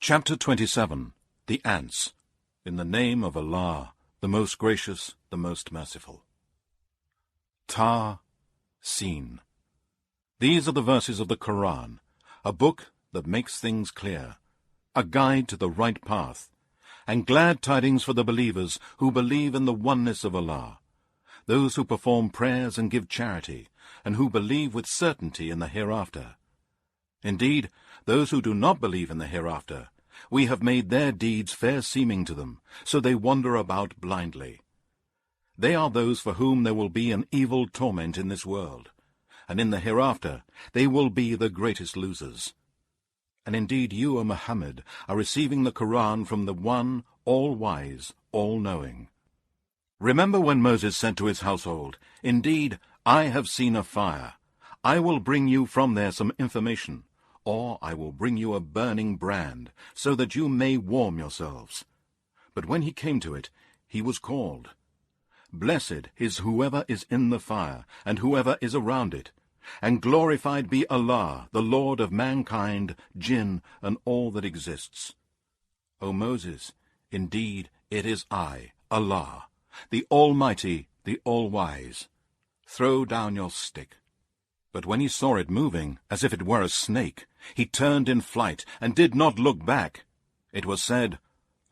Chapter 27. The Ants. In the name of Allah, the most gracious, the most merciful. Ta-Sin. These are the verses of the Qur'an, a book that makes things clear, a guide to the right path, and glad tidings for the believers who believe in the oneness of Allah, those who perform prayers and give charity, and who believe with certainty in the hereafter. Indeed, those who do not believe in the hereafter, we have made their deeds fair seeming to them, so they wander about blindly. They are those for whom there will be an evil torment in this world, and in the hereafter they will be the greatest losers. And indeed you, O Muhammad, are receiving the Qur'an from the One, all-wise, all-knowing. Remember when Moses said to his household, "Indeed, I have seen a fire. I will bring you from there some information, or I will bring you a burning brand, so that you may warm yourselves." But when he came to it, he was called. Blessed is whoever is in the fire, and whoever is around it, and glorified be Allah, the Lord of mankind, jinn, and all that exists. O Moses, indeed it is I, Allah, the Almighty, the All-Wise. Throw down your stick. But when he saw it moving, as if it were a snake, he turned in flight, and did not look back. It was said,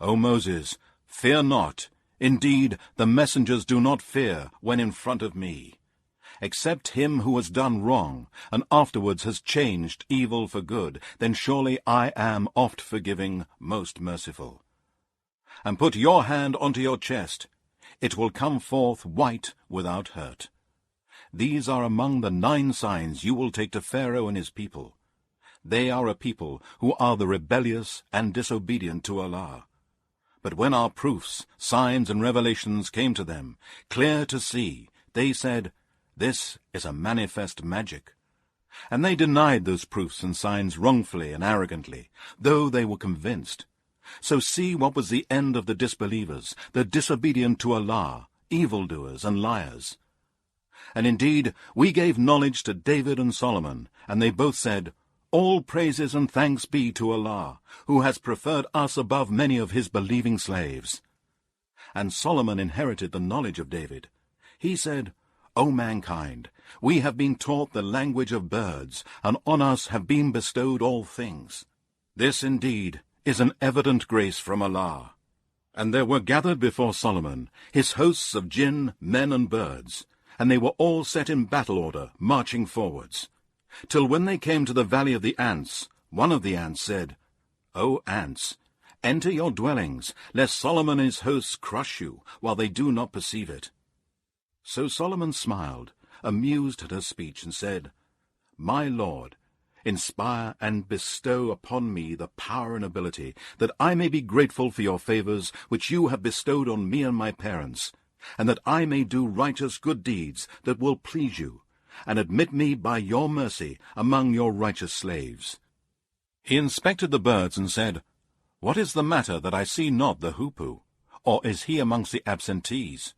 "O Moses, fear not. Indeed, the messengers do not fear when in front of me, except him who has done wrong, and afterwards has changed evil for good, then surely I am oft forgiving, most merciful. And put your hand onto your chest. It will come forth white without hurt. These are among the 9 signs you will take to Pharaoh and his people. They are a people who are the rebellious and disobedient to Allah. But when our proofs, signs, and revelations came to them, clear to see, they said, 'This is a manifest magic.' And they denied those proofs and signs wrongfully and arrogantly, though they were convinced. So see what was the end of the disbelievers, the disobedient to Allah, evildoers and liars. And indeed, we gave knowledge to David and Solomon, and they both said, 'All praises and thanks be to Allah, who has preferred us above many of his believing slaves.' And Solomon inherited the knowledge of David. He said, 'O mankind, we have been taught the language of birds, and on us have been bestowed all things. This indeed is an evident grace from Allah.' And there were gathered before Solomon his hosts of jinn, men, and birds, and they were all set in battle order, marching forwards. Till when they came to the valley of the ants, one of the ants said, 'O ants, enter your dwellings, lest Solomon and his hosts crush you, while they do not perceive it.' So Solomon smiled, amused at her speech, and said, 'My Lord, inspire and bestow upon me the power and ability, that I may be grateful for your favors which you have bestowed on me and my parents, and that I may do righteous good deeds that will please you, and admit me by your mercy among your righteous slaves.' He inspected the birds and said, 'What is the matter that I see not the hoopoe? Or is he amongst the absentees?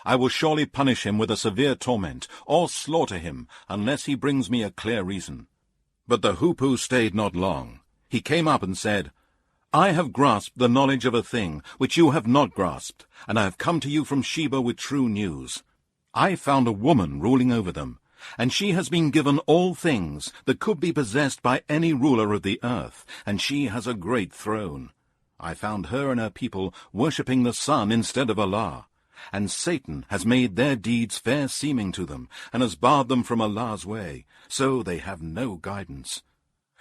I will surely punish him with a severe torment, or slaughter him, unless he brings me a clear reason.' But the hoopoe stayed not long. He came up and said, 'I have grasped the knowledge of a thing which you have not grasped, and I have come to you from Sheba with true news. I found a woman ruling over them, and she has been given all things that could be possessed by any ruler of the earth, and she has a great throne. I found her and her people worshipping the sun instead of Allah, and Satan has made their deeds fair seeming to them, and has barred them from Allah's way, so they have no guidance.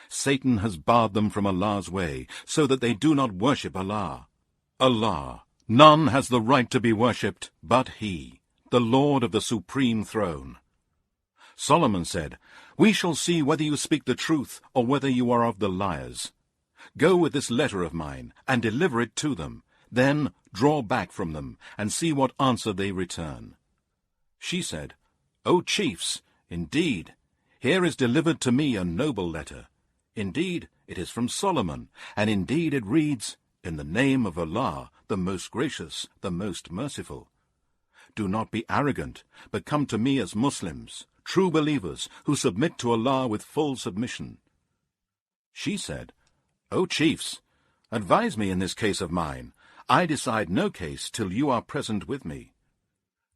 Satan has barred them from Allah's way, so that they do not worship Allah. Allah, none has the right to be worshipped but He, the Lord of the supreme throne.' Solomon said, 'We shall see whether you speak the truth, or whether you are of the liars. Go with this letter of mine, and deliver it to them. Then draw back from them, and see what answer they return.' She said, 'O chiefs, indeed, here is delivered to me a noble letter. Indeed, it is from Solomon, and indeed it reads, In the name of Allah, the most gracious, the most merciful. Do not be arrogant, but come to me as Muslims, true believers, who submit to Allah with full submission.' She said, 'O chiefs, Advise me in this case of mine. I decide no case till you are present with me."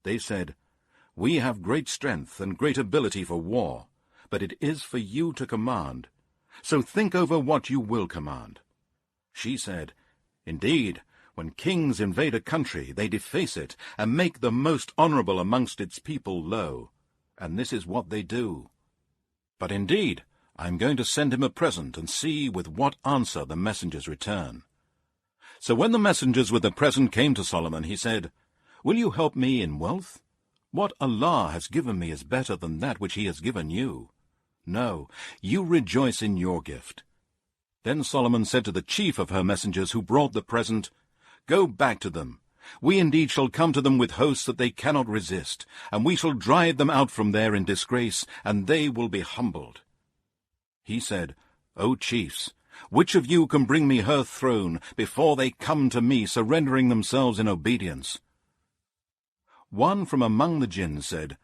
They said, "We have great strength and great ability for war, but it is for you to command. So think over what you will command." She said, "Indeed, when kings invade a country, they deface it and make the most honorable amongst its people low, and this is what they do. But indeed, I am going to send him a present and see with what answer the messengers return." So when the messengers with the present came to Solomon, he said, "Will you help me in wealth? What Allah has given me is better than that which he has given you. No, you rejoice in your gift." Then Solomon said to the chief of her messengers who brought the present, "Go back to them. We indeed shall come to them with hosts that they cannot resist, and we shall drive them out from there in disgrace, and they will be humbled." He said, "O chiefs, which of you can bring me her throne before they come to me, surrendering themselves in obedience?" One from among the jinn said,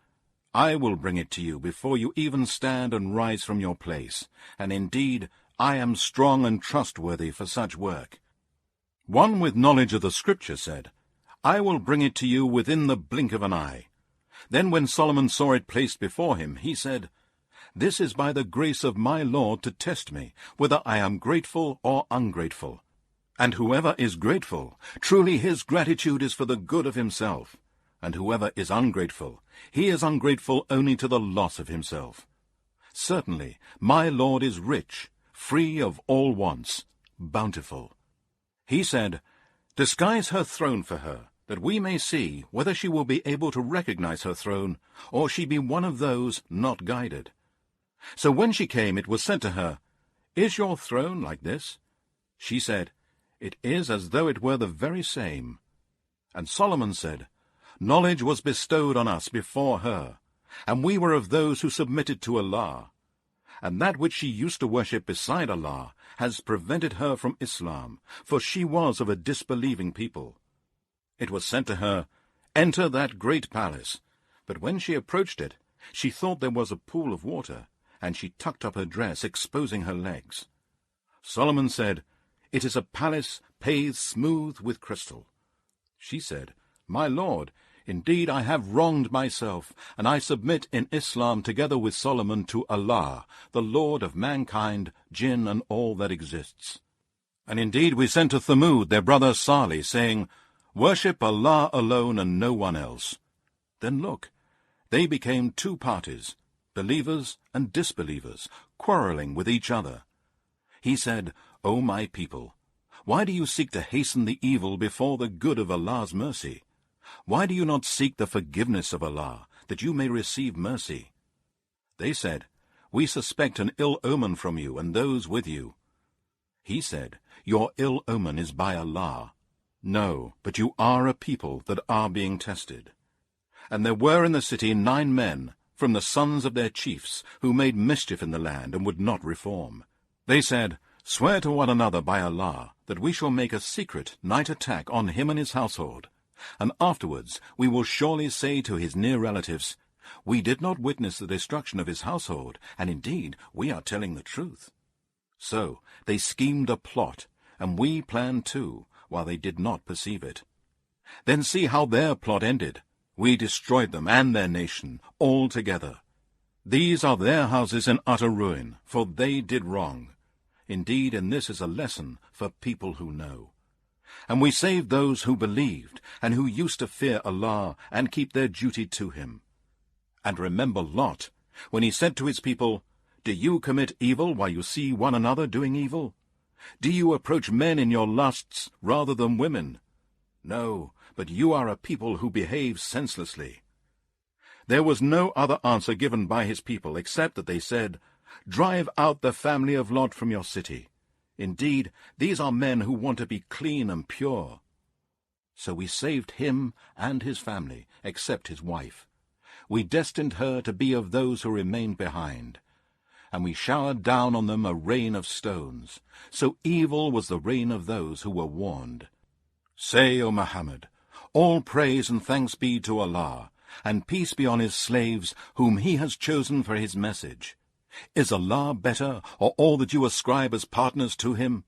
"I will bring it to you before you even stand and rise from your place, and indeed I am strong and trustworthy for such work." One with knowledge of the Scripture said, "I will bring it to you within the blink of an eye." Then when Solomon saw it placed before him, he said, "This is by the grace of my Lord to test me, whether I am grateful or ungrateful. And whoever is grateful, truly his gratitude is for the good of himself. And whoever is ungrateful, he is ungrateful only to the loss of himself. Certainly, my Lord is rich, free of all wants, bountiful." He said, "Disguise her throne for her, that we may see whether she will be able to recognize her throne, or she be one of those not guided." So when she came, it was said to her, "Is your throne like this?" She said, "It is as though it were the very same." And Solomon said, "Knowledge was bestowed on us before her, and we were of those who submitted to Allah. And that which she used to worship beside Allah has prevented her from Islam, for she was of a disbelieving people. It was said to her, 'Enter that great palace.' But when she approached it, she thought there was a pool of water, and she tucked up her dress, exposing her legs. Solomon said, 'It is a palace paved smooth with crystal.' She said, 'My lord, indeed I have wronged myself, and I submit in Islam together with Solomon to Allah, the Lord of mankind, jinn, and all that exists. And indeed we sent to Thamud their brother Salih, saying, Worship Allah alone and no one else. Then look, they became two parties, believers and disbelievers, quarreling with each other. He said, O my people, why do you seek to hasten the evil before the good of Allah's mercy? Why do you not seek the forgiveness of Allah, that you may receive mercy? They said, We suspect an ill omen from you and those with you. He said, Your ill omen is by Allah. No, but you are a people that are being tested. And there were in the city 9 men, from the sons of their chiefs, who made mischief in the land and would not reform. They said, Swear to one another by Allah, that we shall make a secret night attack on him and his household, and afterwards we will surely say to his near relatives, We did not witness the destruction of his household, and indeed we are telling the truth. So they schemed a plot, and we planned too, while they did not perceive it. Then see how their plot ended. We destroyed them and their nation altogether. These are their houses in utter ruin, for they did wrong. Indeed, in this is a lesson for people who know. And we saved those who believed, and who used to fear Allah and keep their duty to him. And remember Lot, when he said to his people, Do you commit evil while you see one another doing evil? Do you approach men in your lusts rather than women? No, but you are a people who behave senselessly. There was no other answer given by his people except that they said, Drive out the family of Lot from your city. Indeed, these are men who want to be clean and pure. So we saved him and his family, except his wife. We destined her to be of those who remained behind. And we showered down on them a rain of stones. So evil was the rain of those who were warned. Say, O Muhammad, all praise and thanks be to Allah, and peace be on his slaves, whom he has chosen for his message. Is Allah better, or all that you ascribe as partners to him?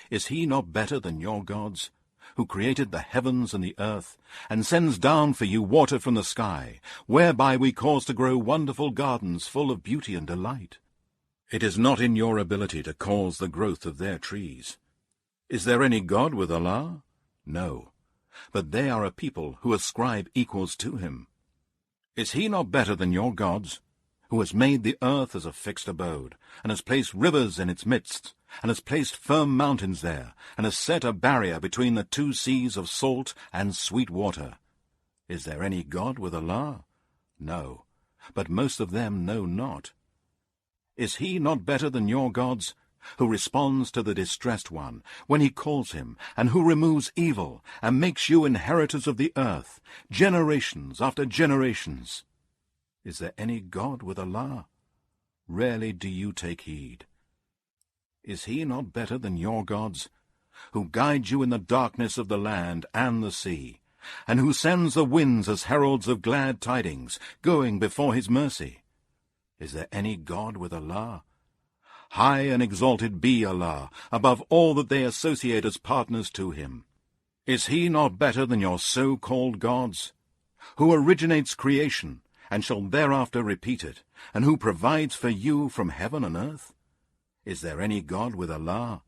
Is he not better than your gods, who created the heavens and the earth, and sends down for you water from the sky, whereby we cause to grow wonderful gardens full of beauty and delight? It is not in your ability to cause the growth of their trees. Is there any God with Allah? No, but they are a people who ascribe equals to him. Is he not better than your gods, who has made the earth as a fixed abode, and has placed rivers in its midst, and has placed firm mountains there, and has set a barrier between the two seas of salt and sweet water? Is there any God with Allah? No, but most of them know not. Is he not better than your gods, who responds to the distressed one when he calls him, and who removes evil, and makes you inheritors of the earth, generations after generations? Is there any God with Allah? Rarely do you take heed. Is he not better than your gods, who guide you in the darkness of the land and the sea, and who sends the winds as heralds of glad tidings, going before his mercy? Is there any God with Allah? High and exalted be Allah, above all that they associate as partners to him. Is he not better than your so-called gods, who originates creation, and shall thereafter repeat it, and who provides for you from heaven and earth? Is there any God with Allah?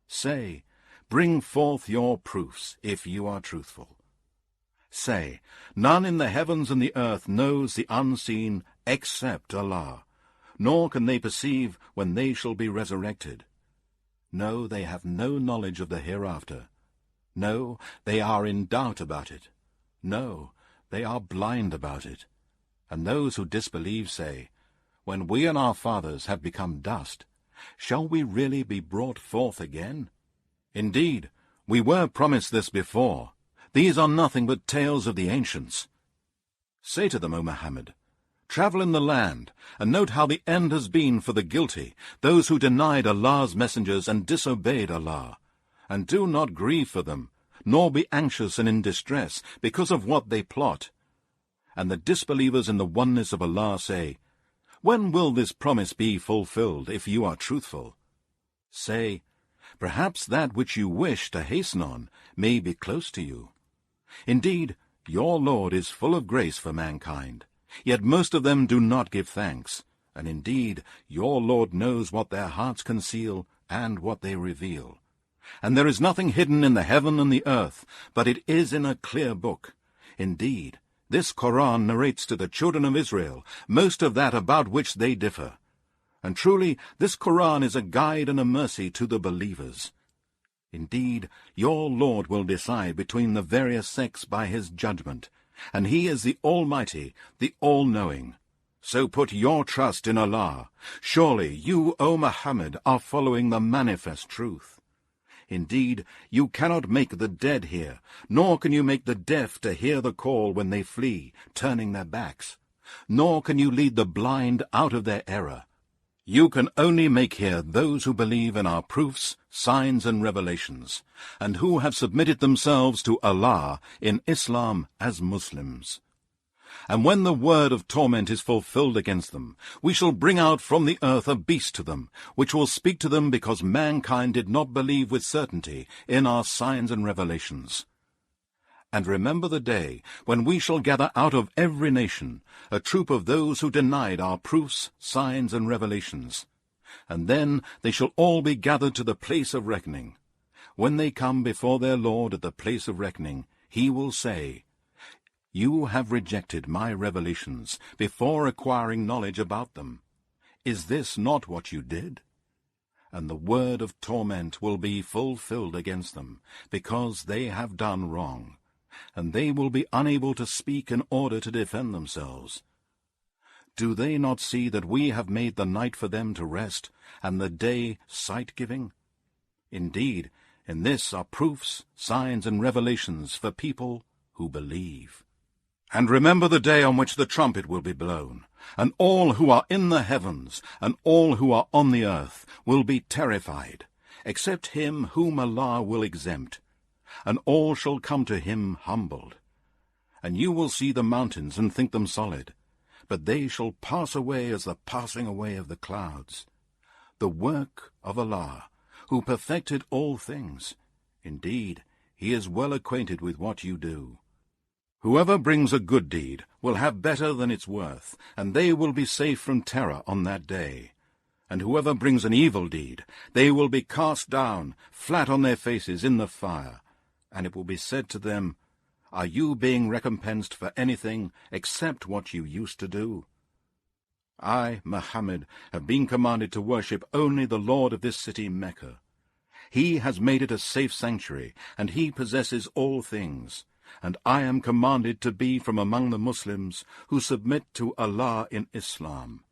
Say, bring forth your proofs, if you are truthful. Say, none in the heavens and the earth knows the unseen except Allah, nor can they perceive when they shall be resurrected. No, they have no knowledge of the hereafter. No, they are in doubt about it. No, they are blind about it. And those who disbelieve say, when we and our fathers have become dust, shall we really be brought forth again? Indeed, we were promised this before. These are nothing but tales of the ancients. Say to them, O Muhammad, travel in the land, and note how the end has been for the guilty, those who denied Allah's messengers and disobeyed Allah. And do not grieve for them, nor be anxious and in distress because of what they plot. And the disbelievers in the oneness of Allah say, when will this promise be fulfilled, if you are truthful? Say, perhaps that which you wish to hasten on may be close to you. Indeed, your Lord is full of grace for mankind, yet most of them do not give thanks, and indeed your Lord knows what their hearts conceal and what they reveal. And there is nothing hidden in the heaven and the earth, but it is in a clear book. Indeed, this Qur'an narrates to the children of Israel most of that about which they differ. And truly, this Qur'an is a guide and a mercy to the believers. Indeed, your Lord will decide between the various sects by his judgment, and he is the Almighty, the All-Knowing. So put your trust in Allah. Surely you, O Muhammad, are following the manifest truth. Indeed, you cannot make the dead hear, nor can you make the deaf to hear the call when they flee, turning their backs. Nor can you lead the blind out of their error. You can only make hear those who believe in our proofs, signs, and revelations, and who have submitted themselves to Allah in Islam as Muslims. And when the word of torment is fulfilled against them, we shall bring out from the earth a beast to them, which will speak to them because mankind did not believe with certainty in our signs and revelations. And remember the day when we shall gather out of every nation a troop of those who denied our proofs, signs, and revelations. And then they shall all be gathered to the place of reckoning. When they come before their Lord at the place of reckoning, he will say, you have rejected my revelations before acquiring knowledge about them. Is this not what you did? And the word of torment will be fulfilled against them, because they have done wrong, and they will be unable to speak in order to defend themselves. Do they not see that we have made the night for them to rest, and the day sight-giving? Indeed, in this are proofs, signs, and revelations for people who believe. And remember the day on which the trumpet will be blown, and all who are in the heavens and all who are on the earth will be terrified, except him whom Allah will exempt, and all shall come to him humbled. And you will see the mountains and think them solid, but they shall pass away as the passing away of the clouds. The work of Allah, who perfected all things. Indeed, he is well acquainted with what you do. Whoever brings a good deed will have better than its worth, and they will be safe from terror on that day. And whoever brings an evil deed, they will be cast down, flat on their faces in the fire. And it will be said to them, Are you being recompensed for anything except what you used to do? I, Muhammad, have been commanded to worship only the Lord of this city, Mecca. He has made it a safe sanctuary, and he possesses all things. And I am commanded to be from among the Muslims who submit to Allah in Islam,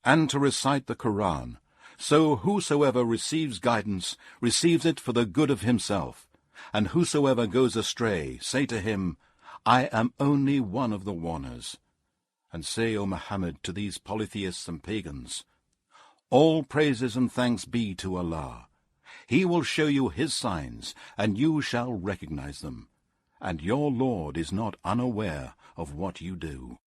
and to recite the Qur'an. So whosoever receives guidance receives it for the good of himself, and whosoever goes astray, say to him, I am only one of the warners. And say, O Muhammad, to these polytheists and pagans, All praises and thanks be to Allah. He will show you his signs, and you shall recognize them. And your Lord is not unaware of what you do.